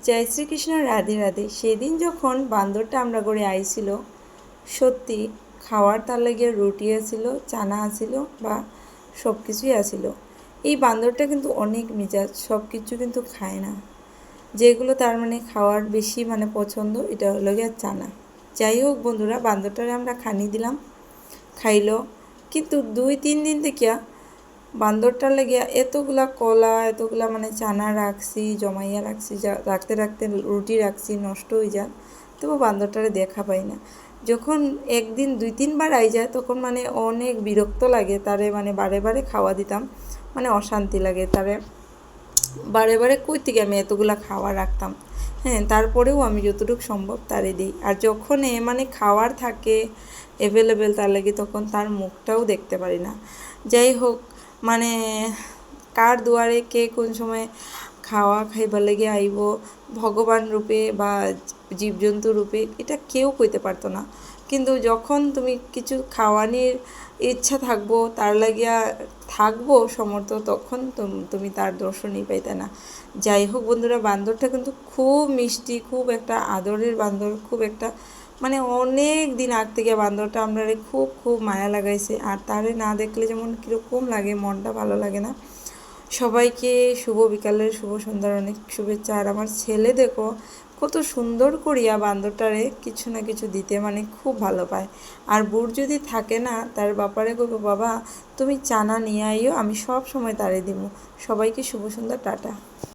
জয় শ্রীকৃষ্ণ, রাধে রাধে। সেদিন যখন বান্দরটা আমরা করে আইছিল, সত্যি খাওয়ার তার লাগে রুটি আসিল, চানা আসিল বা সব কিছুই আসিল। এই বান্দরটা কিন্তু অনেক মেজাজ, সব কিছু কিন্তু খায় না। যেগুলো তার মানে খাওয়ার বেশি মানে পছন্দ, এটা হলো গিয়ে চানা। যাই হোক বন্ধুরা, বান্দরটারে আমরা খানি দিলাম, খাইলো। কিন্তু 2-3 দিন থেকে বান্দরটার লাগিয়া এতগুলা কলা, এতগুলা মানে চানা রাখছি, জমাইয়া রাখছি, রাখতে রাখতে রুটি রাখছি, নষ্ট হয়ে যায়, তবু বান্দরটারে দেখা পাই না। যখন একদিন 2-3 বার আই যায়, তখন মানে অনেক বিরক্ত লাগে। তারে মানে বারে বারে খাওয়া দিতাম, মানে অশান্তি লাগে। তারে বারে বারে কই থেকে আমি এতগুলা খাওয়া রাখতাম। হ্যাঁ, তারপরেও আমি যতটুকু সম্ভব তারে দিই। আর যখন মানে খাওয়ার থাকে অ্যাভেলেবেল তার লাগে, তখন তার মুখটাও দেখতে পারি না। যাই হোক, মানে কার দুয়ারে কে কোন সময় খাওয়া খাইবার লেগে আইব, ভগবান রূপে বা জীবজন্তু রূপে, এটা কেউ কইতে পারতো না। কিন্তু যখন তুমি কিছু খাওয়ানির ইচ্ছা থাকবো, তার লাগিয়া থাকবো সমর্থ, তখন তুমি তার দর্শনই পাইতে না। যাই হোক বন্ধুরা, বান্দরটা কিন্তু খুব মিষ্টি, খুব একটা আদরের বান্দর, খুব একটা মানে অনেক দিন আগ থেকে বান্দরটা আমরা খুব খুব মায়া লাগাইছে। আর তারে না দেখলে যেমন কীরকম লাগে, মনটা ভালো লাগে না। সবাইকে শুভ বিকালের, শুভ সন্ধ্যার অনেক শুভেচ্ছা। আর আমার ছেলে দেখো কত সুন্দর করিয়া বান্দরটারে কিছু না কিছু দিতে মানে খুব ভালো পায়। আর বুড় যদি থাকে না, তার বাপারে কইবো, বাবা তুমি চানা নিয়ে আইও, আমি সব সময় তারে দিব। সবাইকে শুভ সন্ধ্যা, টাটা।